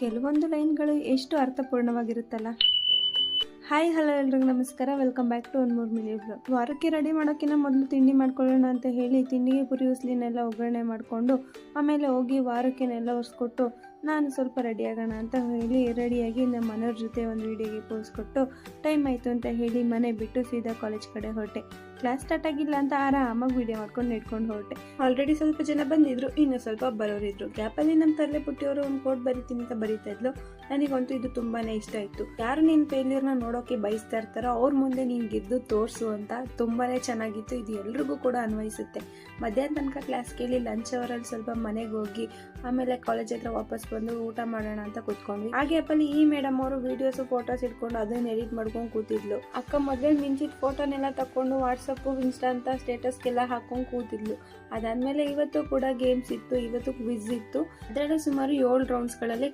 ಕೆಲವೊಂದು ಲೈನ್ಗಳು ಎಷ್ಟು ಅರ್ಥಪೂರ್ಣವಾಗಿರುತ್ತಲ್ಲ. Hi hello ಎಲ್ರಿಗೂ ನಮಸ್ಕಾರ, welcome back to 1 more mini blog. ವಾರಕ್ಕೆ ರೆಡಿ ಮಾಡೋಕ್ಕಿಂತ ಮೊದಲು ತಿಂಡಿ ಮಾಡ್ಕೊಳ್ಳೋಣ ಅಂತ ಹೇಳಿ ತಿಂಡಿಗೆ ಪುರಿ ಉಸ್ಲಿನೆಲ್ಲ ಒಗ್ಗರಣೆ ಮಾಡಿಕೊಂಡು ಆಮೇಲೆ ಹೋಗಿ ವಾರಕ್ಕೆನೆಲ್ಲ ಒರೆಸ್ಕೊಟ್ಟು ನಾನು ಸ್ವಲ್ಪ ರೆಡಿ ಆಗೋಣ ಅಂತ ಹೇಳಿ ರೆಡಿಯಾಗಿ ನಮ್ಮ ಮನೆಯವ್ರ ಜೊತೆ ಒಂದು ವೀಡಿಯೋಗೆ ಪೋಸ್ ಕೊಟ್ಟು ಟೈಮ್ ಆಯಿತು ಅಂತ ಹೇಳಿ ಮನೆ ಬಿಟ್ಟು ಸೀದಾ ಕಾಲೇಜ್ ಕಡೆ ಹೊರಟೆ. ಕ್ಲಾಸ್ ಸ್ಟಾರ್ಟ್ ಆಗಿಲ್ಲ ಅಂತ ಆರಾಮಾಗಿ ವೀಡಿಯೋ ಮಾಡ್ಕೊಂಡು ನೆಡ್ಕೊಂಡು ಹೊರಟೆ. ಆಲ್ರೆಡಿ ಸ್ವಲ್ಪ ಜನ ಬಂದಿದ್ರು, ಇನ್ನು ಸ್ವಲ್ಪ ಬರೋರಿದ್ರು. ಗ್ಯಾಪಲ್ಲಿ ನಮ್ಮ ತರಲೆ ಪುಟ್ಟಿಯವರು ಒಂದು ಕೋಡ್ ಬರಿತೀನಿ ಅಂತ ಬರೀತಾ ಇದ್ಲು. ನನಗಂತೂ ಇದು ತುಂಬಾನೇ ಇಷ್ಟ ಆಯಿತು. ಯಾರು ನಿನ್ನ ಫೇಲ್ಯೂರ್ನ ನೋಡೋಕೆ ಬಯಸ್ತಾ ಇರ್ತಾರೋ ಅವ್ರ ಮುಂದೆ ನೀನು ಗೆದ್ದು ತೋರಿಸು ಅಂತ. ತುಂಬಾನೇ ಚೆನ್ನಾಗಿತ್ತು. ಇದು ಎಲ್ರಿಗೂ ಕೂಡ ಅನ್ವಯಿಸುತ್ತೆ. ಮಧ್ಯಾಹ್ನ ತನಕ ಕ್ಲಾಸ್ ಕೇಳಿ ಲಂಚ್ ಅವರಲ್ಲಿ ಸ್ವಲ್ಪ ಮನೆಗೆ ಹೋಗಿ ಆಮೇಲೆ ಕಾಲೇಜ್ ಹತ್ರ ವಾಪಸ್ ಬಂದು ಊಟ ಮಾಡೋಣ ಅಂತ ಕೂತ್ಕೊಂಡ್ವಿ. ಆ ಗ್ಯಾಪಲ್ಲಿ ಈ ಮೇಡಮ್ ಅವರು ವಿಡಿಯೋಸ್ ಫೋಟೋಸ್ ಇಟ್ಕೊಂಡು ಅದನ್ನ ಎಡಿಟ್ ಮಾಡ್ಕೊಂಡು ಕೂತಿದ್ಲು. ಅಕ್ಕ ಮೊದಲೇ ಮಿಂಚಿದ ಫೋಟೋನೆಲ್ಲ ತಕೊಂಡು ವಾಟ್ಸಪ್ ಇನ್ಸ್ಟಾ ಅಂತ ಸ್ಟೇಟಸ್ಗೆಲ್ಲ ಹಾಕೊಂಡು ಕೂತಿದ್ಲು. ಅದಾದ್ಮೇಲೆ ಇವತ್ತು ಕೂಡ ಗೇಮ್ಸ್ ಇತ್ತು, ಇವತ್ತು ಕ್ವಿಜ್ ಇತ್ತು. ಅದರಲ್ಲಿ ಸುಮಾರು 7 ರೌಂಡ್ಸ್ಗಳಲ್ಲಿ